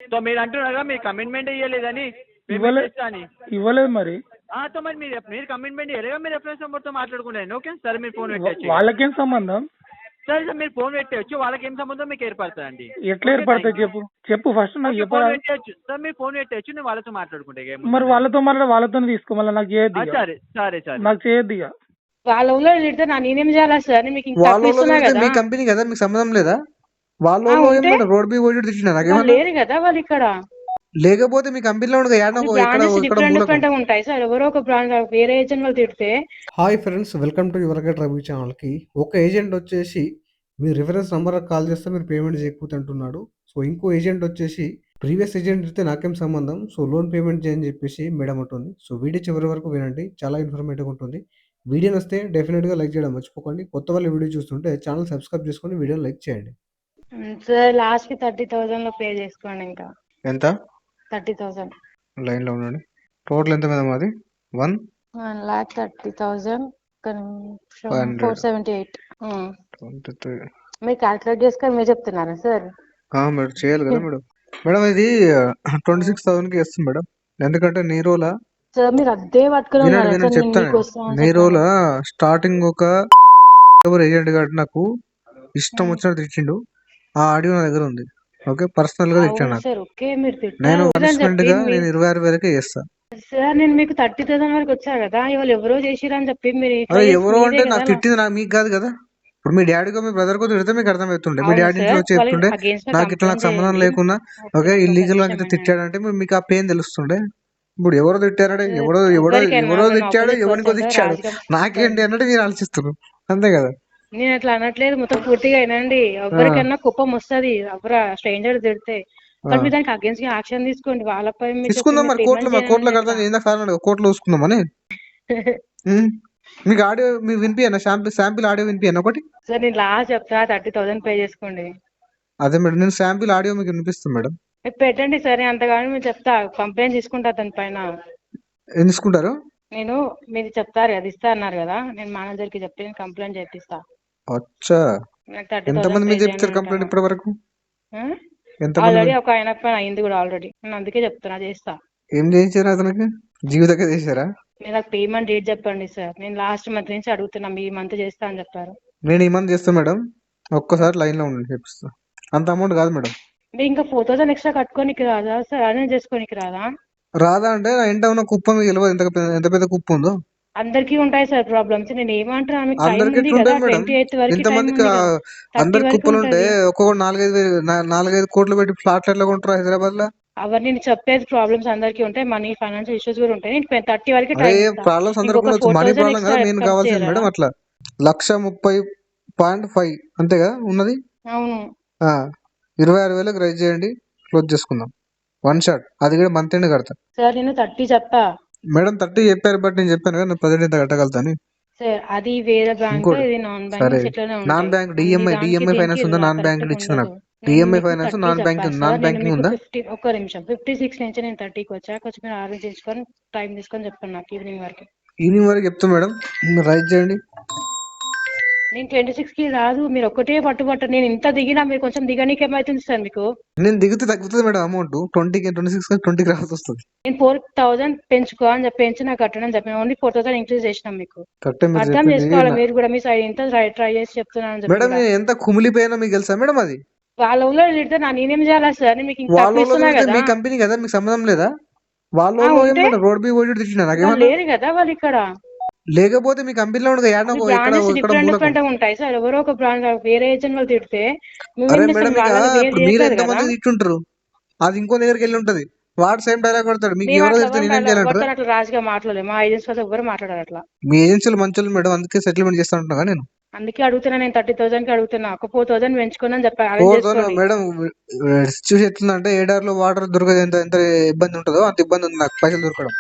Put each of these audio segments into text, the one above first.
So మీరు అంటున్నారు కదా మీరు కమిట్మెంట్ ఇవ్వలేదని అని ఇవ్వలేదు మరి. సో మరి మీరు కమిట్మెంట్ ఇవ్వలేదా? మీరు రెఫరెన్స్ నెంబర్తో మాట్లాడుకుంటాను. ఓకే సరే మీరు ఫోన్ పెట్టచ్చు. వాళ్ళకేం సంబంధం? సరే సార్ మీరు ఫోన్ పెట్టవచ్చు. వాళ్ళకి ఏం సంబంధం మీకు ఏర్పడుతుందండి. ఎట్లా ఏర్పడుతుంది చెప్పు చెప్పు ఫస్ట్ నాకు చెప్పాలి. పెట్టచ్చు సార్ మీరు ఫోన్ పెట్టచ్చు. నేను వాళ్ళతో మాట్లాడుకుంటా. మరి వాళ్ళతో వాళ్ళతో తీసుకో మళ్ళీ నాకు చేయొద్దు. సరే సరే సరే నాకు చేయొద్దు ఇక. వాళ్ళ ఊళ్ళో తిడితే నేనేం చేయాలా సార్? మీకు మీ కంపెనీ కదా, మీకు సంబంధం లేదా? వాళ్ళు రోడ్ బి ఓడి తిట్టినా లేరు కదా వాళ్ళు ఇక్కడ. లేకపోతే మీ కంపెనీలో డిఫరెంట్ ఉంటాయి సార్. ఎవరో ఒక బ్రాండ్ వేరే ఏజెంట్ వాళ్ళు తిడితే. Hi friends, welcome to your get Ravi channel కి. ఒక ఏజెంట్ వచ్చేసి మీ రిఫరెన్స్ నంబర్ కాల్ చేస్తే మీరు పేమెంట్ చేయకపోతే అంటున్నాడు. సో ఇంకో ఏజెంట్ వచ్చేసి ప్రీవియస్ ఏజెంట్ అయితే నాకేం సంబంధం, సో లోన్ పేమెంట్ చేయని చెప్పేసి మేడం ఉంటుంది. సో వీడియో చివరి వరకు వినండి, చాలా ఇన్ఫర్మేటివ్ ఉంటుంది. వీడియో వస్తే డెఫినెట్ గా లైక్ చేయడం మర్చిపోకండి. కొత్త వాళ్ళు వీడియో చూస్తుంటే ఛానల్ సబ్స్క్రైబ్ చేసుకొని వీడియో లైక్ చేయండి. సార్ లాస్ట్ కి 30,000 లో పే చేసుకోండి. ఇంకా ఎంత? 30,000. లైన్ లో ఉండండి. టోటల్ ఎంత మేడం? అది 1,30,000. 478. మీరు క్యాల్కులేట్ చేసుకొని మీరు చెప్తున్నారా సార్? మేడం చేయాలి కదా మేడం. మేడం ఇది 26,000 కి ఇస్తుంది మేడం. ఎందుకంటే నీరోలా సార్ మీరు అదే పట్టుకుని చెప్తాను. నీరోలా స్టార్టింగ్ ఒక ఏజెంట్ గారు నాకు ఇష్టం వచ్చినట్టు తెచ్చిండు. ఆ ఆడియో నా దగ్గర ఉంది. ఓకే, పర్సనల్ గా తెచ్చాను. నేను పనిష్మెంట్ గా నేను 26,000 చేస్తా సార్. నేను మీకు 30,000 వరకు వచ్చా కదా, ఇవాళ ఎవరో చేసిరని చెప్పి మీరు ఎవరో అంటే నాకు తిట్టింది మీకు కాదు కదా. ఇప్పుడు మీ డాడీకో మీ బ్రదర్ కో తిడితే మీకు అర్థమవుతుండే. మీ డాడీ నుంచి వచ్చి చెప్తుండే నాకు ఇట్లా నాకు సంబంధం లేకుండా ఓకే ఇల్లీగల్ నాకు తిట్టాడంటే మీకు ఆ పెయిన్ తెలుస్తుండే. ఇప్పుడు ఎవరో తిట్టారంటే ఎవరో తిట్టాడు, ఎవరికో తిట్టాడు, నాకేంటి అన్నట్టు మీరు ఆలోచిస్తున్నారు అంతే కదా. నేను అట్లా అనట్లేదు, మొత్తం పూర్తిగా అయినండి. ఎవరికన్నా కుప్పం వస్తుంది ఎవరా స్ట్రేంజర్ తిడితే, కానీ మీరు దానికి అగేన్స్ట్ గా యాక్షన్ తీసుకోండి. వాళ్ళపై తీసుకుందాం మరి కోర్టులో కడతాం. ఏందా కారణం కోర్టులో చూసుకుందామని. మీకు ఆడియో మీకు వినిపియనా? శాంపిల్ ఆడియో వినిపియనా ఒకటి? సార్ నేను లాస్ట్ చెప్తా, 30,000 పే చేసుకోండి. అదే మేడం, నేను శాంపిల్ ఆడియో మీకు వినిపిస్తాను మేడం. పెట్టండి సరే, అంతగాని మీరు చెప్తా, కంప్లైంట్ తీసుకుంటా దాని పైన. ఏం తీసుకుంటారు? నేను మీరు చెప్తారు కదా, ఇస్తా అన్నారు కదా, నేను మేనేజర్ కి చెప్పి కంప్లైంట్ చేపిస్తా. అచ్చా, ఎంతమంది మీద చెప్తారు కంప్లైంట్ ఇప్పటి వరకు? ఆల్రెడీ ఒక ఆయన పైన అయింది కూడా ఆల్రెడీ. నేను అందుకే చెప్తున్నా, చేస్తా. ఏం చేయించారు అతనికి? జీవితంగా చేశారా? మీరు నాకు పేమెంట్ డేట్ చెప్పండి సార్. నేను లాస్ట్ మంత్ నుంచి అడుగుతున్నా, ఈ మంత్ చేస్తా అని చెప్పారు. నేను ఈ మంత్ చేస్తా మేడం. ఒక్కసారి లైన్ లో ఉండండి, చెప్పిస్తా. అంత అమౌంట్ కాదు మేడం. మీరు ఇంకా 4,000 ఎక్స్ట్రా కట్టుకోనికి రాదా సార్? అరేంజ్ చేసుకోనికి రాదా? రాదా అంటే ఇంట ఉన్న కుప్ప మీకు తెలియదు ఎంత పెద్ద కుప్ప ఉందో. అందరికి ఉంటాయి సార్ ప్రాబ్లమ్స్. నేను ఏమంటున్నా, అందరికి ఇంతమందికి అందరి కుప్పలు ఉంటే ఒక్కొక్క 4-5 కోట్లు పెట్టి ఫ్లాట్లు ఎట్లా కొంటారు హైదరాబాద్ లో? అవన్నీ నేను చెప్పేది ప్రాబ్లమ్స్ అందరికి ఉంటాయి, మనీ ఫైనాన్షియల్ ఇష్యూస్ కూడా ఉంటాయి. నేను 30 వరకు ప్రాబ్లమ్స్ అందరికి మనీ ప్రాబ్లం కదా మెయిన్ కావాల్సింది మేడం. అట్లా 1,30,5 అంతే కదా ఉన్నది. అవును, 26,000 రైజ్ చేయండి, క్లోజ్ చేసుకుందాం. 1 షాట్. అది కూడా మంత్ ఎండ్ కడతా సార్. నేను 30 చెప్పా మేడం. 30 చెప్పారు, బట్ నేను చెప్పాను కదా ప్రజెంట్ ఎంత కట్టగలుగుతాను సార్. అది వేరే బ్యాంక్, ఇది non bank. Non bank DMI finance ఉందా? నాన్ బ్యాంక్ ఇచ్చింది నాకు. డిఎంఐ ఫైనాన్స్ నాన్ బ్యాంకింగ్ ఉందా? ఒక్క నిమిషం. 56 నుంచి నేను 30కి వచ్చా. కొంచెం మీరు ఆర్డర్ చేసుకొని టైం తీసుకొని చెప్పండి నాకు. ఈవినింగ్ వరకు చెప్తాను మేడం, రైజ్ చేయండి. నేను 26కి రాదు, మీరు ఒక్కటే పట్టుబట్టారు. నేను ఇంత దిగినా మీరు కొంచెం దిగనీకి ఏమైతుంది సార్ మీకు? నేను దిగితే తగ్గుతుంది మేడం అమౌంట్. 26 రావాల్సి వస్తుంది. నేను 4,000 పెంచుకో అని చెప్పి నాకు కట్టడం చెప్పిన, ఓన్లీ 4,000 ఇంక్రీజ్ చేసినాం. మీకు అర్థం చేసుకోవాలి మీరు కూడా. మీ సైడ్ ఎంత ట్రై చేసి చెప్తున్నాను మేడం. ఎంత కుమిలిపోయినా మీకు తెలుసా మేడం? అది వాళ్ళ ఊళ్ళో తిడితే నేనేం చేయాలా సార్? మీకు మీ కంపెనీ కదా, మీకు సంబంధం లేదా? వాళ్ళు రోడ్ బి ఓడి తిట్టినా లేరు కదా వాళ్ళు ఇక్కడ. లేకపోతే మీ కంపెనీలో డిఫరెంట్ ఉంటాయి సార్. ఎవరో ఒక బ్రాండ్ వేరే ఏజెంట్ వాళ్ళు తిడితే మీరు ఎంతమంది తిట్టుంటారు, అది ఇంకో దగ్గరికి వెళ్ళి ఉంటది. వాడు సేమ్ డైలాగ్ కొడతాడు. మీకు ఎవరో తెలిస్తే నేనేం చేయాలంటారు? అట్లా రాజుగా మాట్లాడలేదు. మా ఏజెన్సీ వాళ్ళు ఎవరు మాట్లాడారు అట్లా. మీ ఏజెన్సీలు మంచి మేడం, అందుకే సెటిల్మెంట్ చేస్తా ఉంటున్నా నేను. అందుకే అడుగుతున్నా, నేను 30,000 కి అడుగుతున్నా. ఒక 4,000 పెంచుకుని చెప్పాను మేడం. సిచ్యువేషన్ ఎట్లుందంటే ఏడార్లో వాటర్ దొరకదు, ఎంత ఇబ్బంది ఉంటుందో అంత ఇబ్బంది ఉంది నాకు పైసలు దొరకడం.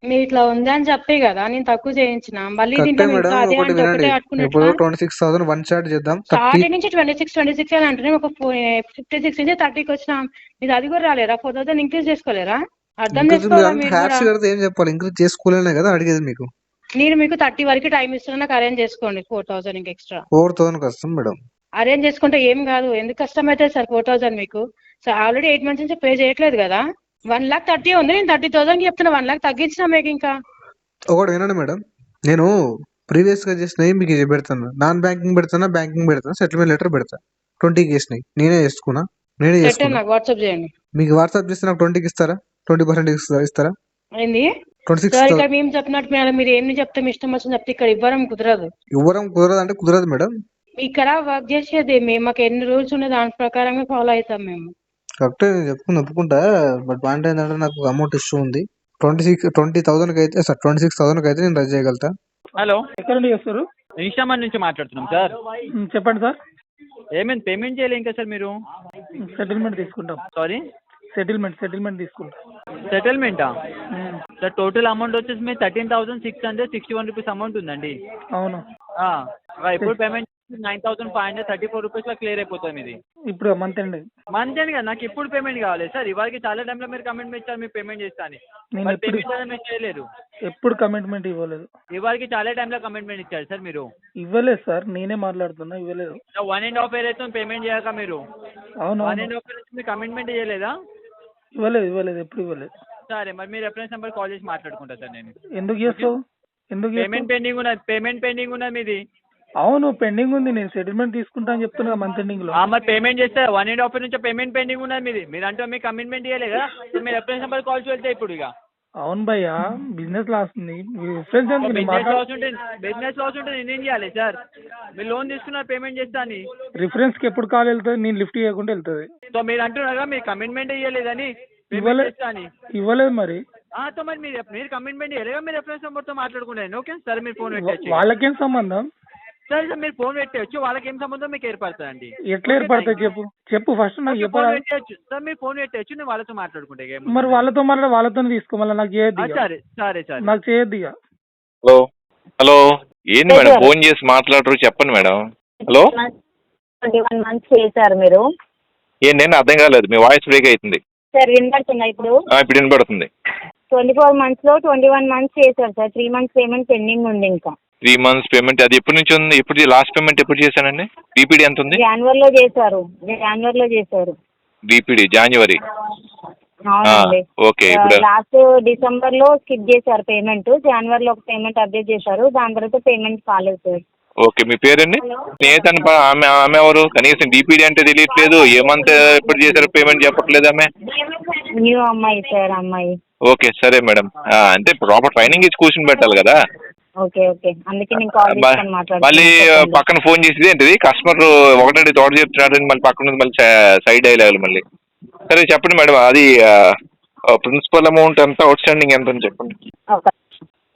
మీరు ఇట్లా ఉంది అని చెప్పే కదా నేను తక్కువ చేయించిన. మళ్ళీ 26,000 1 షాట్ చేద్దాం. స్టార్టింగ్ నుంచి 26 అని అంటే ఒక 56 నుంచి 30కి వచ్చినాం. మీరు అది కూడా రాలేరా? 4,000 ఇంక్రీజ్ చేసుకోలేరా? అర్థం చేసుకోవాలి. ఏం చెప్పాలి? ఇంక్రీజ్ చేసుకోలేనే కదా అడిగేది మీకు. నేను మీకు 30 వరకు టైం ఇస్తున్నా, నాకు అరేంజ్ చేసుకోండి. 4,000 ఇంకా ఎక్స్ట్రా 4,000 కష్టం మేడం. అరేంజ్ చేసుకుంటే ఏం కాదు. ఎందుకు కష్టం అవుతుంది సార్ 4,000 మీకు? ఆల్రెడీ 8 months నుంచి పే చేయట్లేదు కదా. 1,30,000 ఉంది, నేను 30,000 చెప్తున్నా. 1,00,000 తగ్గించిన మీకు ఇంకా. ఒకటి వినండి మేడం, నేను ప్రీవియస్ గా చేసినవి మీకు పెడతాను. నాన్ బ్యాంకింగ్ పెడతానా, బ్యాంకింగ్ పెడతాను, సెటిల్మెంట్ లెటర్ పెడతా. 20కి వేసినాయి నేనే చేసుకున్నా. పెట్టండి, నాకు వాట్సాప్ చేయండి. మీకు వాట్సాప్ చేస్తే నాకు 20కి ఇస్తారా? 20% ఇస్తారా? ఏంది 26 సార్? ఇక్కడ మేము చెప్పినట్టు మేడం మీరు ఏమి చెప్తే మీ ఇష్టం వచ్చింది చెప్తే ఇక్కడ ఇవ్వడం కుదరదు. ఇవ్వడం కుదరదు అంటే కుదరదు మేడం. ఇక్కడ వర్క్ చేసేది మేము, మాకు ఎన్ని రూల్స్ ఉన్నాయి దాని ప్రకారంగా ఫాలో అవుతాం మేము. కరెక్ట్ చెప్పుకుని ఒప్పుకుంటా. బట్ పాయింట్ ఏంటంటే నాకు అమౌంట్ ఇష్యూ ఉంది. 20,000కి అయితే సార్ 26,000కి అయితే నేను రద్దు చేయగలుగుతా. హలో, ఎక్కడ నుండి చేస్తారు? ఇన్స్టామార్ట్ నుంచి మాట్లాడుతున్నాం సార్. చెప్పండి సార్. ఏమైంది, పేమెంట్ చేయలే ఇంకా సార్ మీరు? సెటిల్మెంట్ తీసుకుంటాం. సారీ, సెటిల్మెంట్ తీసుకుంటాం. సెటిల్మెంటా సార్? టోటల్ అమౌంట్ వచ్చేసి మీ 13,661 రూపీస్ అమౌంట్ ఉందండి. అవును. ఇప్పుడు పేమెంట్ 9,534 రూపీస్లో క్లియర్ అయిపోతుంది మీది. ఇప్పుడు మంత్ ఎండ్ కదా, నాకు ఇప్పుడు పేమెంట్ కావాలి సార్. ఇవాళకి చాలా టైంలో మీరు కమిట్మెంట్ ఇచ్చారు మీరు పేమెంట్ చేస్తా అని. నేను పేమెంట్ చేయలేరు. ఎప్పుడు కమిట్మెంట్ ఇవ్వలేదు. ఇవాళకి చాలా టైంలో కమిట్మెంట్ ఇచ్చారు సార్ మీరు. ఇవ్వలేదు సార్, నేనే మాట్లాడుతున్నా. ఇవ్వలేదు. 1.5 year అయితే పేమెంట్ చేయక మీరు. అవును. 1.5 year నుంచి మీరు కమిట్మెంట్ చేయలేదా? ఇవ్వలేదు, ఎప్పుడు ఇవ్వలేదు. సరే, మరి మీ రెఫరెన్స్ నెంబర్ కాల్ చేసి మాట్లాడుకుంటా సార్ నేను. ఎందుకు చేస్తావు? పేమెంట్ పెండింగ్ ఉన్నది మీది. అవును, పెండింగ్ ఉంది. నేను సెటిల్మెంట్ తీసుకుంటా అని చెప్తున్నా మంత్ ఎండింగ్ లో. మరి పేమెంట్ చేస్తే 1.5 year నుంచి పేమెంట్ పెండింగ్ ఉన్నది మీది. మీరు అంటే మీ కమిట్మెంట్ చేయలేదు కదా. మీ రెఫరెన్స్ నెంబర్ కాల్స్ వెళ్తే ఇప్పుడు ఇక. అవును భయ్యా, బిజినెస్ లాస్ ఉంది. బిజినెస్ లాస్ ఉంటే నేనేం చేయాలి సార్? మీరు లోన్ తీసుకున్నారు పేమెంట్ చేస్తా అని. రిఫరెన్స్ కి ఎప్పుడు కాల్ వెళ్తుంది? నేను లిఫ్ట్ చేయకుండా వెళ్తుంది. సో మీరు అంటున్నారా మీరు కమిట్మెంట్ ఇవ్వలేదని? ఇవ్వలేదు మరి. మరి మీరు కమిట్మెంట్ ఇవ్వలేదా? మీ రెఫరెన్స్ నెంబర్తో మాట్లాడుకున్నాను. ఓకే సరే, మీరు ఫోన్ పెట్టచ్చు. వాళ్ళకేం సంబంధం? సరే సార్, మీరు ఫోన్ పెట్టచ్చు. వాళ్ళకి ఏం సంబంధం మీకు ఏర్పడుతుందండి. ఎట్లా ఏర్పడుతుంది చెప్పు ఫస్ట్ నాకు చెప్పాలి. సార్ మీరు ఫోన్ పెట్టచ్చు, నేను వాళ్ళతో మాట్లాడుకుంటే. మరి వాళ్ళతో తీసుకో, మళ్ళీ నాకు చేయొద్దు. సరే నాకు చేయొద్దు ఇక. హలో ఏంది మేడం ఫోన్ చేసి మాట్లాడరు? చెప్పండి మేడం. హలో, 21 months చేశారు మీరు. ఏంటండి అర్థం కాలేదు, మీ వాయిస్ బ్రేక్ అవుతుంది. సార్ వినపడుతుందా ఇప్పుడు? ఇప్పుడు వినపడుతుంది. 24 months లో 21 months చేశారు సార్. 3 months పేమెంట్ పెండింగ్ ఉంది ఇంకా. 3 months పేమెంట్ అది ఎప్పటి నుంచి ఉంది? ఎప్పుడు లాస్ట్ పేమెంట్ ఎప్పుడు చేశానండి? డిపిడి ఎంత ఉంది? జనవరిలో చేశారు. డిపిడి జనవరి. అవునండి. ఓకే. ఇప్పుడు లాస్ట్ డిసెంబర్ లో స్కిప్ చేశారు పేమెంట్. జనవరిలో ఒక పేమెంట్ అప్డేట్ చేశారు, దాని తర్వాత పేమెంట్ కాలేదు సార్. ఓకే, మీ పేరండి? స్నేహితన్ ఆమె ఎవరు? కనీసం డిపిడి అంటే తెలియట్లేదు. ఏ మంత్ ఎప్పుడు చేశారు పేమెంట్ చెప్పట్లేదు ఆమె. న్యూ అమ్మాయి సార్, అమ్మాయి. ఓకే సరే మేడం, అంటే ప్రాపర్ ట్రైనింగ్ ఇచ్చి కూర్చొని పెట్టాలి కదా. ఓకే అందుకే నేను కాల్ చేసుకొని మాట్లాడుతున్నాను. మళ్ళీ పక్కన ఫోన్ చేసేది ఏంటిది? కస్టమర్ ఒకటి తోట చెప్తున్నాడు, మళ్ళీ పక్కన మళ్ళీ సైడ్ అయ్యాలి మళ్ళీ. సరే చెప్పండి మేడం, అది ప్రిన్సిపల్ అమౌంట్ ఎంత, అవుట్ స్టాండింగ్ ఎంత అని చెప్పండి.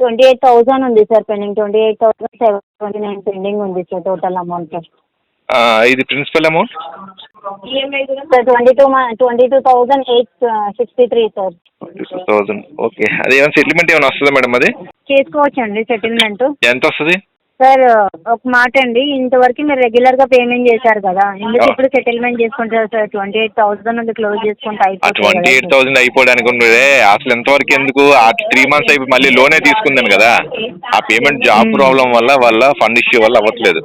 28,000 ఉంది సార్ పెండింగ్. 28,729 పెండింగ్ ఉంది సార్ టోటల్ అమౌంట్. ఇది ప్రిన్సిపల్ అమౌంట్ సార్ 22,863 సార్. 22,000. ఓకే, అది ఏమైనా సెటిల్మెంట్ ఏమైనా వస్తుందా మేడం? అది చేసుకోవచ్చండి సెటిల్మెంట్. ఎంత వస్తుంది సార్? ఒక మాట అండి, ఇంతవరకు మీరు రెగ్యులర్ గా పేమెంట్ చేశారు కదా, ఎందుకు ఇప్పుడు సెటిల్మెంట్ చేసుకుంటారు సార్? 28,000 ఉంది, క్లోజ్ చేసుకుంటే అయిపోతుంది. 28,000 అయిపోవడానికి ఉండేదే అసలు ఎంతవరకు ఎందుకు? ఆ 3 months అయిపోయి మళ్ళీ లోనే తీసుకుందాను కదా. ఆ పేమెంట్ జాబ్ ప్రాబ్లం వల్ల ఫండ్ ఇష్యూ వల్ల అవ్వట్లేదు.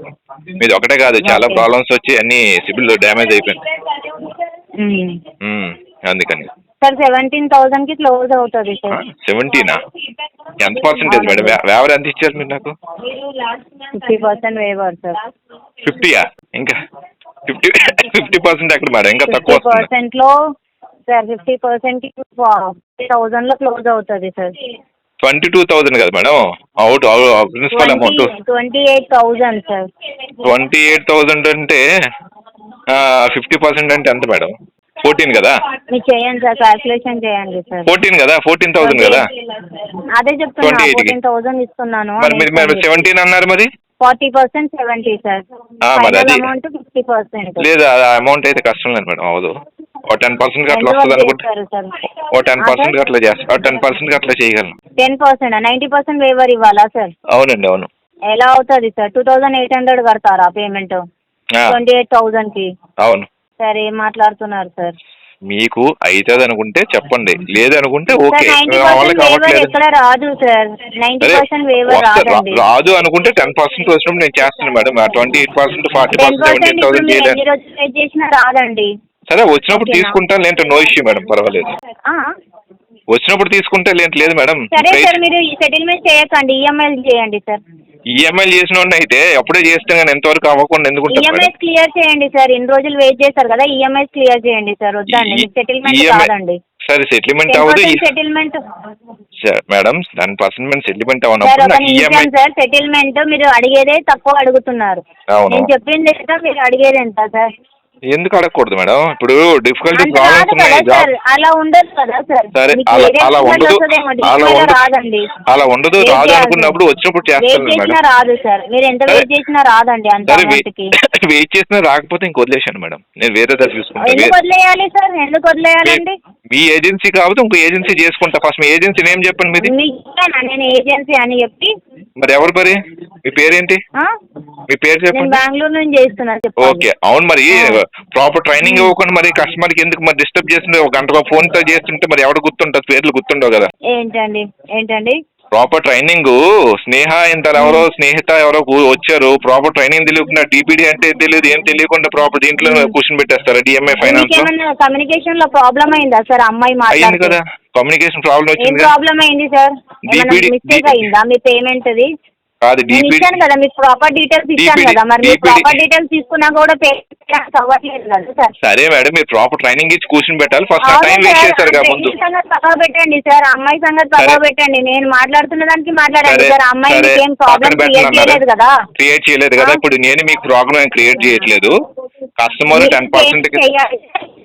మీది ఒకటే కాదు, చాలా ప్రాబ్లమ్స్ వచ్చి అన్ని సిబిల్ డ్యామేజ్ అయిపోయింది. అందుకని సార్ 17,000 కి క్లోజ్ అవుతుంది సార్. 17 ఎంత పర్సెంటేజ్ మేడం? వేవర్ ఎంత ఇచ్చారు మీరు నాకు? 50% వేవర్ సార్. 50 ఇంకా 50% ఎక్కడ మేడం? ఇంకా తక్కువ 50% లో సార్ 50% కి 40,000 లో క్లోజ్ అవుతుంది సార్. 22,000 కదా madam out principal amount? 28,000 sir. 28,000 అంటే 50% అంటే ఎంత మేడం? 14 కదా? మీరు చేయండి సార్, క్యాల్కులేషన్ చేయండి సార్. 14 కదా? 14,000 కదా? అదే చెప్తున్నా, 14,000 ఇస్తున్నాను. మరి మీరు 17 అన్నారు మరి? 40% 70 సార్. అమౌంట్ 50%. లేదు, ఆ అమౌంట్ అయితే కష్టం లేదు మేడం, అవదు. 10% అట్లా వస్తుంది అనుకుంటే 10% అట్లా చేస్తా, 10% అట్లా చేయగలను. 10%, 90% వేవర్ ఇవ్వాలా సార్? అవునండి అవును. ఎలా అవుతుంది సార్? 2,800 కడతారా పేమెంట్ 28,000 కి? అవును. సరే, ఏం మాట్లాడుతున్నారు సార్? మీకు అవుతుంది అనుకుంటే చెప్పండి, లేదు అనుకుంటే ఓకే. 90% ఎక్కడ రాదు సార్, 90% వేవర్ రాదండి. రాదు అనుకుంటే 10% వచ్చినప్పుడు నేను చేస్తాను మేడం. 28%, 40%, 10% చేసినా రాదండి. సరే వచ్చినప్పుడు ఓకేనా? తీసుకుంటాను లేంటే నో ఇష్యూ మేడం, పర్వాలేదు. ఆ? వచ్చినప్పుడు తీసుకుంటే లేదు మేడం. సరే సార్, మీరు సెటిల్మెంట్ చేయకండి, ఈఎంఐలు చేయండి సార్. ఈఎంఐలు చేసిన అయితే అప్పుడే చేస్తే కానీ ఎంతవరకు అవ్వకుండా ఎందుకు ఉంటుంది మేడం? ఈఎంఐస్ క్లియర్ చేయండి సార్, ఇన్ని రోజులు వెయిట్ చేశారు కదా, ఈఎంఐస్ క్లియర్ చేయండి సార్. వద్దండి, మీకు సెటిల్మెంట్ కాదండి. సరే సెటిల్మెంట్ అవ్వదు సెటిల్మెంట్ మేడం, 10% సెటిల్మెంట్ సార్. అవ్వనప్పుడు ఒక నాకు ఈఎంఐ. నిమిషం సార్, సెటిల్మెంట్ మీరు అడిగేదే తక్కువ అడుగుతున్నారు. అవును. నేను చెప్పింది ఎంత, మీరు అడిగేది ఎంత సార్? ఎందుకు అడగకూడదు మేడం? ఇప్పుడు డిఫికల్టీ అంత ప్రాబ్లమ్స్ రాదు ఉన్నాయి. కదా సార్, అలా ఉండదు కదా సార్. సరే మీకు అలా ఏదైనా అలా ఉండదు, వస్తుందేమో, అలా డిస్ప్లేలో ఉండదు, రాదండి. అలా ఉండదు, వెయిట్ రాదు చేయాలి. అనుకున్నప్పుడు వచ్చినప్పుడు వెయిట్ చేస్తాను చేసినా మేడం. రాదు సార్, మీరు ఎంత సరే. వెయిట్ చేసినా రాదండి అంత సరే అమౌంట్కి. వెయిట్ చేసినా రాకపోతే ఇంక వదిలేశాను మేడం, నేను వేరే దగ్గర చూసుకుంటాను. ఎందుకు వదిలేయాలి సార్, ఎందుకు వదిలేయాలండి? మీ ఏజెన్సీ కాకపోతే ఇంకో ఏజెన్సీ చేసుకుంటా. ఫస్ట్ మీ ఏజెన్సీ నేమ్ చెప్పండి మీది. మీకు ఇచ్చానా నేను ఏజెన్సీ అని చెప్పి? మరి ఎవరు మరి? మీ పేరేంటి? ఆ? మీ పేరు నేను చెప్పండి. బెంగళూరు నుంచి చేస్తున్నాను, చెప్పండి. ఓకే, అవును. మరి ప్రాపర్ ట్రైనింగ్ ఇవ్వకుండా మరి కస్టమర్కి ఎందుకు మరి డిస్టర్బ్ చేస్తుంటే, ఒక గంటగా ఫోన్తో చేస్తుంటే మరి ఎవరు గుర్తుంటుంది? పేర్లు గుర్తుండవు కదా. ఏంటండి? ప్రాపర్ ట్రైనింగ్ స్నేహ ఎవరో స్నేహిత ఎవరో వచ్చారు, ప్రాపర్ ట్రైనింగ్ తెలియకుండా డిపిడి అంటే తెలియదు, ఏం తెలియకుండా ప్రాపర్ దీంట్లో క్వశ్చన్ పెట్టేస్తారా? డిఎంఐ ఫైనాన్స్ లో కమ్యూనికేషన్ లో ప్రాబ్లం అయిందా సార్? అమ్మాయి అయింది మాట్లాడింది కదా, కమ్యూనికేషన్ ప్రాబ్లం ఏం వచ్చింది. ప్రాబ్లం అయింది సార్? మిస్టేక్ అయిందా మీ పేమెంట్ అది? కాదు నేను డిపిడి. ఇచ్చాను కదా మీకు ప్రాపర్ డీటెయిల్స్ ఇచ్చాను కదా, మరి మీరు ప్రాపర్ డీటెయిల్స్ తీసుకున్నా కూడా పేమెంట్ అవ్వట్లేదు కదా సార్. సరే మేడం, మీరు ప్రాపర్ ట్రైనింగ్ ఇచ్చి కూర్చుని పెట్టాలి. ఫస్ట్ టైం వేస్ట్ చేశారు కదా ముందు. సంగతి పక్కన పెట్టండి సార్, అమ్మాయి సంగతి పక్కన పెట్టండి. నేను మాట్లాడుతున్న దానికి మాట్లాడండి సరే సార్. అమ్మాయి సరే, మీకు ఏం ప్రాబ్లం పక్కన క్రియేట్ చేయలేదు పెట్టండి కదా. క్రియేట్ చేయలేదు కదా. ఇప్పుడు నేను మీకు ప్రాబ్లం క్రియేట్ చేయట్లేదు. కస్టమర్ 10%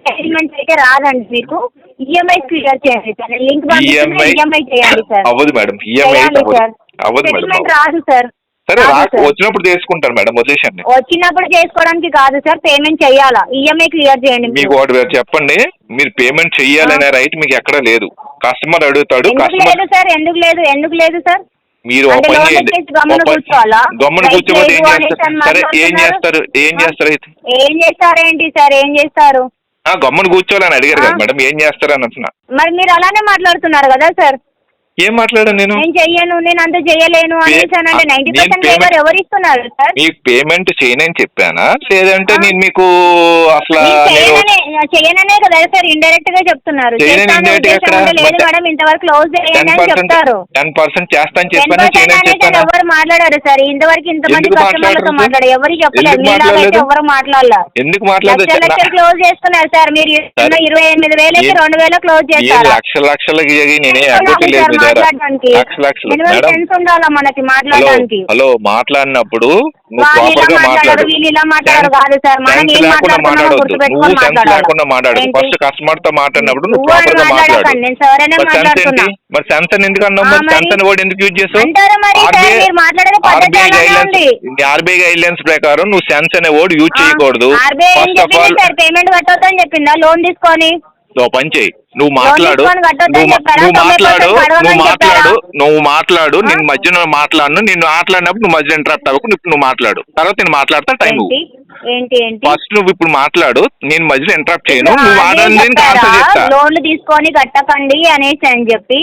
సెటిల్మెంట్ అయితే రాదండి మీకు. ఈఎంఐ క్లియర్ చేయండి సార్, లింక్ ఈఎంఐ ఈఎంఐ చేయండి సార్. అవ్వదు మేడం, ఈఎంఐ చేయాలి సార్. అవ్వదు మేడం. సెటిల్మెంట్ రాదు సార్. సరే రాదు సార్. వచ్చినప్పుడు చేసుకుంటాను మేడం, వదిలేసండి. వచ్చినప్పుడు చేసుకోవడానికి కాదు సార్, పేమెంట్ చేయాలా. ఈఎంఐ క్లియర్ చేయండి మీకు ఒకటి చెప్పండి, మీరు పేమెంట్ చెయ్యాలనే రైట్ మీకు ఎక్కడ లేదు. కస్టమర్ అడుగుతాడు. ఎందుకు కస్టమర్ లేదు సార్? ఎందుకు లేదు సార్? మీరు అంటే ఓపెన్ లోన్ చేయండి. ఎక్కేసి గమ్మున కూర్చోవాలా? గమ్మున కూర్చోబోతే ఏం చేస్తారు? సరే ఏం చేస్తారు? ఏం చేస్తారు అయితే? ఏం చేస్తారేంటి సార్? ఏం చేస్తారు? గమ్మున కూర్చోవాలని అడిగారు కదా మేడం, ఏం చేస్తారు అని అంటున్నా. మరి మీరు అలానే మాట్లాడుతున్నారు కదా సార్. ఏం మాట్లాడాను నేను? నేను చెయ్యను, నేను అంత చెయ్యలేను అనేసి అంటే 90% లేబర్ ఎవరు ఇస్తున్నారు సార్? మీకు పేమెంట్ చేయనని చెప్పానా, లేదంటే నేను మీకు అసలు చేయననే కదా సార్ ఇండైరెక్ట్ గా చెప్తున్నారు. చేస్తాను ఉద్దేశం ఉంటే లేదు మేడం ఇంతవరకు క్లోజ్ చేయండి అని చెప్తారు. 10% చేస్తాను 10% చెప్పాను, చేయనని అనేది చెప్పానా? ఎవరు మాట్లాడారు సార్ ఇంతవరకు? ఇంతమంది ఎందుకు కస్టమర్లతో మాట్లాడరు? మాట్లాడారు, ఎవరు చెప్పలేదు. ఎందుకు మీలాగైతే మాట్లాడలేదు? ఎవరు మాట్లాడలా. ఎందుకు మాట్లాడదు? లక్షలు క్లోజ్ చేసుకున్నారు సార్ మీరు. 28,000 2,000 క్లోజ్ చేస్తారు. లక్షలకి నేనే అడ్డుకోలేదు. మాట్లాడడానికి సెన్స్ ఉండాలా మనకి మాట్లాడడానికి. హలో, మాట్లాడినప్పుడు నువ్వు ప్రాపర్ గా మాట్లాడు. వీళ్ళు ఇలా మాట్లాడారు కాదు సార్, మనం ఏం మాట్లాడుతున్నామో గుర్తుపెట్టుకొని లేకుండా మాట్లాడు. ఫస్ట్ కస్టమర్ తో మాట్లాడినప్పుడు నువ్వు ప్రాపర్ గా మాట్లాడు. నేను సరేనే మాట్లాడుతున్నా. మరి సెన్స్ అని ఎందుకు అన్నావు? మరి సెన్స్ అని కూడా ఎందుకు యూజ్ చేస్తావు? అంటారు మరి సార్, మీరు మాట్లాడేది పద్ధతి అలానే ఉంది. ఆర్బీఐ గైడ్ లైన్స్ ప్రకారం నువ్వు సెన్స్ అనే వర్డ్ యూజ్ చేయకూడదు. ఆర్బీఐ ఏం ఫస్ట్ ఆఫ్ చెప్పింది ఆల్ సార్? పేమెంట్ కట్టొద్దని చెప్పిందా లోన్ తీసుకొని? పని చేయి, నువ్వు మాట్లాడు. నేను మధ్యలో మాట్లాడను. నిన్ను మాట్లాడినప్పుడు నువ్వు మధ్యలో ఇంటరప్ట్ అవ్వకు. నువ్వు మాట్లాడు, తర్వాత నేను మాట్లాడతా. టైం ఏంటి ఫస్ట్ నువ్వు ఇప్పుడు మాట్లాడు, నేను మధ్యలో ఇంటరప్ట్ చేయను. నువ్వు మాట్లాడి లోన్లు తీసుకొని కట్టకండి అనేసి అని చెప్పి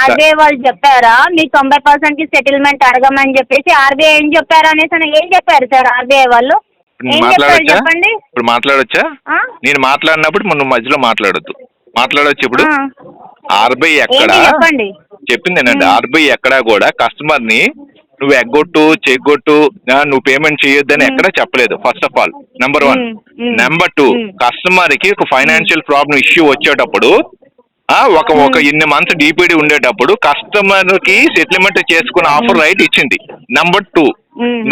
ఆర్బీఐ వాళ్ళు చెప్పారా? మీకు 90% కి సెటిల్మెంట్ అడగమని చెప్పేసి ఆర్బీఐ ఏం చెప్పారు అనేసి ఏం చెప్పారు సార్ ఆర్బీఐ వాళ్ళు? మాట్లాడొచ్చా? చెప్పండి. ఇప్పుడు మాట్లాడొచ్చా? నేను మాట్లాడినప్పుడు నువ్వు మధ్యలో మాట్లాడొచ్చు. ఇప్పుడు ఆర్బీఐ ఎక్కడ చెప్పండి చెప్పిందేనండి, ఆర్బీఐ ఎక్కడా కూడా కస్టమర్ ని నువ్వు ఎగ్గొట్టు చెగ్గొట్టు నువ్వు పేమెంట్ చేయొద్దని ఎక్కడా చెప్పలేదు. First of all number 1. Number 2, customer కి ఒక ఫైనాన్షియల్ ప్రాబ్లం ఇష్యూ వచ్చేటప్పుడు ఒక ఇన్ని మంత్స్ డిపిడి ఉండేటప్పుడు కస్టమర్ కి సెటిల్మెంట్ చేసుకునే ఆఫర్ రైట్ ఇచ్చింది. నెంబర్ 2.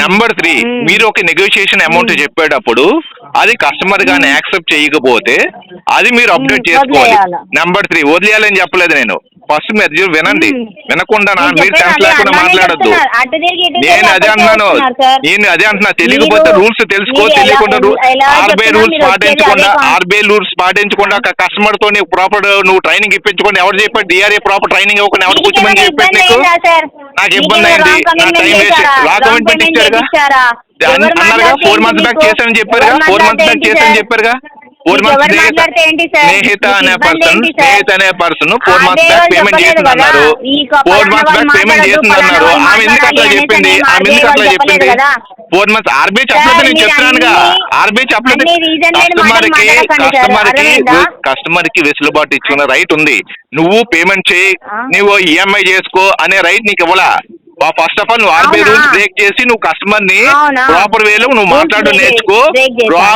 నెంబర్ 3, మీరు ఒక నెగోషియేషన్ అమౌంట్ చెప్పేటప్పుడు అది కస్టమర్ గాని యాక్సెప్ట్ చేయకపోతే అది మీరు అప్డేట్ చేసుకోవాలి. నెంబర్ 3 వదిలేయాలని చెప్పలేదు నేను. ఫస్ట్ మీరు వినండి, వినకుండా మీరు సెన్స్ లేకుండా మాట్లాడద్దు. నేను అదే అంటున్నా, తెలియకపోతే రూల్స్ తెలుసుకో. తెలియకుండా ఆర్బీఐ రూల్స్ పాటించకుండా కస్టమర్ తో ప్రాపర్ నువ్వు ట్రైనింగ్ ఇప్పించుకోండి. ఎవరు చెప్పారు? డిఆర్ఏ ప్రాపర్ ట్రైనింగ్ ఇవ్వకుండా ఎవరు కూర్చోమని చెప్పారు నీకు? నాకు ఇబ్బంది అయింది, నా టైం వేస్ట్. రా కమిట్మెంట్ ఇచ్చారుగా అన్నారుగా, 4 months బ్యాక్ చేశానని చెప్పారుగా. 4 months బ్యాక్ చేశానని చెప్పారుగా. 4 months స్నేహిత అనే పర్సన్ 4 months బ్యాక్ పేమెంట్ చేసిందన్నారు. 4 months బ్యాక్ పేమెంట్ చేసిందన్నారు. ఆమె ఎందుకు అట్లా చెప్పింది? 4 months ఆర్బీఐ చెప్పలేదు, నేను చెప్తున్నానుగా. ఆర్బీఐ చెప్పలేదు. కస్టమర్ కి వెసులుబాటు ఇచ్చుకున్న రైట్ ఉంది. నువ్వు పేమెంట్ చేయి, నువ్వు ఈఎంఐ చేసుకో అనే రైట్ నీకు ఇవ్వలా. ఫస్ట్ ఆఫ్ ఆల్ నువ్వు ఆర్బీఐ రూల్స్ బ్రేక్ చేసి నువ్వు కస్టమర్ ని ప్రాపర్ వేలో నువ్వు మాట్లాడు నేర్చుకో.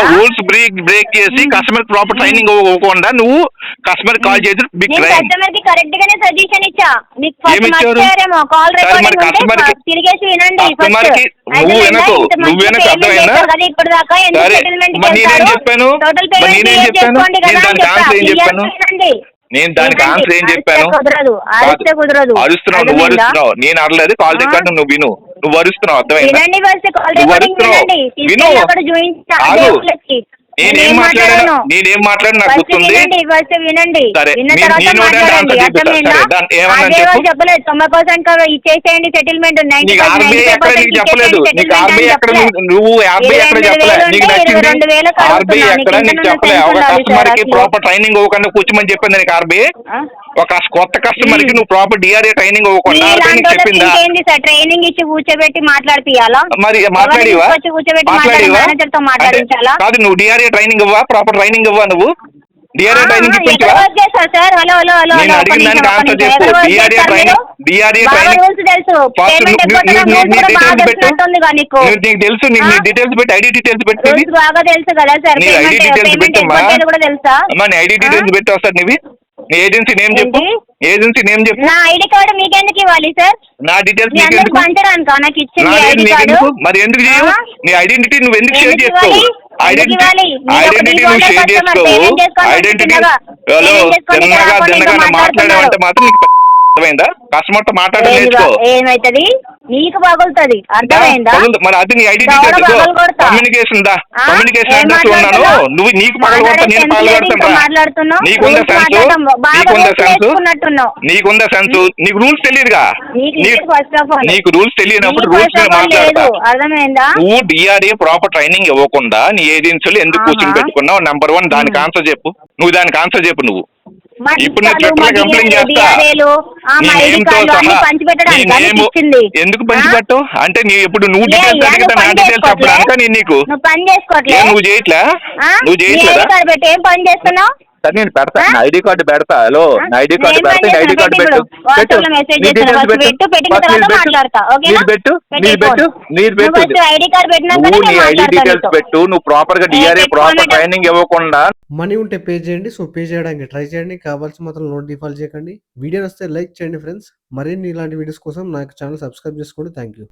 రూల్స్ బ్రేక్ చేసి కస్టమర్ ప్రాపర్ ట్రైనింగ్ ఇవ్వకుండా నువ్వు కస్టమర్ కాల్ చేసి కస్టమర్ కి కరెక్ట్ గానే సజెషన్ ఇచ్చా. ఏమి ఇచ్చారు? మరి కస్టమర్ కి నువ్వు వినకు అర్థమైందా? సరే మరి నేనేం చెప్పాను? నేను దానికి ఆన్సర్ ఏం చెప్పాను? అరుస్తున్నావు, నువ్వు అరుస్తున్నావు, నేను అరలేదు. కాల్ రికార్డ్ నువ్వు విను, నువ్వు అరుస్తున్నావు, అర్థమైందా? నువ్వు అరుస్తున్నావు, విను. నేనేం మాట్లాడాను నాకు గుర్తుంది. సరే ఏమన్నా చెప్పలేదు 90% ఇచ్చేసేయండి సెటిల్మెంట్. నీకు ఆర్బీఐ ఎక్కడ నీకు చెప్పలేదు. నీకు ఆర్బీఐ ఎక్కడ నువ్వు ఆర్బీఐ ఎక్కడ చెప్పలేదు. నీకు నచ్చింది ఆర్బీఐ ఎక్కడ నీకు చెప్పలే. ఒక కస్టమర్ కి ప్రాపర్ ట్రైనింగ్ ఇవ్వకుండా కూర్చోమని చెప్పింది నీకు ఆర్బీఐ. ఒక కొత్త కస్టమర్ కి నువ్వు ప్రాపర్ డిఆర్ఏ ట్రైనింగ్ ఇవ్వకుండా ఆర్బీఐ నీకు చెప్పిందా? ట్రైనింగ్ ఇచ్చి కూర్చోబెట్టి మాట్లాడిపియాలా? మరి మాట్లాడివా? కాదు, నువ్వు డిఆర్ఏ ట్రైనింగ్ ఇవ్వా? ప్రాపర్ ట్రైనింగ్ ఇవ్వా? నువ్వు డిఆర్ఏ ట్రైనింగ్ ఇప్పించవా? నేను అడిగిన దానికి ఆన్సర్ చెప్పు. డిఆర్ఏ ట్రైనింగ్ ఫస్ట్ నీకు తెలుసు, నీకు నీ డీటెయిల్స్ పెట్టి, ఐడి డీటెయిల్స్ పెట్టి, నీ ఐడి డీటెయిల్స్ పెట్టమ్మా. అమ్మా నీ ఐడి డీటెయిల్స్ పెట్టి వస్తాడు. నీవి నీ ఏజెన్సీ నేమ్ చెప్పు. ఏజెన్సీ నేమ్ చెప్పు. నా ఐడి కార్డు మీకెందుకు ఇవ్వాలి సార్? నా డీటెయిల్స్ నీకెందుకు? మరి ఎందుకు చేయవు? నీ ఐడెంటిటీ నువ్వు ఎందుకు షేర్ చేసుకోవు? ఐడెంటిటీ నువ్వు షేర్ చేసుకోవు. ఐడెంటిటీ చిన్నగా మాట్లాడావంటే మాత్రం నీకు అర్థమైందా? కస్టమర్ తో మాట్లాడడం నేర్చుకో. ఏమైతుంది? నీకు పగులుతుంది, అర్థమైందా? మరి అది నీ ఐడి డీటెయిల్స్ కమ్యూనికేషన్ దా. కమ్యూనికేషన్ అడ్రస్ ఉన్నాను. నువ్వు నీకు పగలగొడతా, నేను పగలగొడతాను. నీకుందా సెన్స్? నీకుందా సెన్స్? నీకు రూల్స్ తెలియదుగా. నీకు రూల్స్ తెలియనప్పుడు రూల్స్ మీద మాట్లాడతా. నువ్వు డిఆర్ఏ ప్రాపర్ ట్రైనింగ్ ఇవ్వకుండా నీ ఏజెన్సీలు ఎందుకు కూర్చొని పెట్టుకున్నావు? నెంబర్ 1 దానికి ఆన్సర్ చెప్పు. నువ్వు దానికి ఆన్సర్ చెప్పు. నువ్వు ఇప్పుడు నేను ట్విట్టర్ కంప్లైంట్ చేస్తా. ఎందుకు పంచిపెట్టు అంటే నువ్వు డీటెయిల్స్ అడిగితే నా డీటెయిల్స్ చెప్పడానికా? నేను నీకు నువ్వు చేయట్లా? నువ్వు చేయట్లేదా? సరే నేను పెడతా, నా ఐడి కార్డు పెడతా. హలో, నా ఐడి కార్డు పెడతా. ఐడి కార్డు పెట్టు, నీ డీటెయిల్స్ పెట్టు, నువ్వు నీ ఐడి డీటెయిల్స్ పెట్టు. నువ్వు ప్రాపర్ గా డిఆర్ఏ ప్రాపర్ ట్రైనింగ్ ఇవ్వకుండా. మనీ ఉంటే పే చేయండి. సో పే చేయడానికి ట్రై చేయండి. కావాల్సిన మాత్రం నోట్ డిఫాల్ట్ చేయకండి. వీడియో వస్తే లైక్ చేయండి ఫ్రెండ్స్. మరిన్ని ఇలాంటి వీడియోస్ కోసం నా ఛానల్ సబ్స్క్రైబ్ చేసుకోండి. Thank you.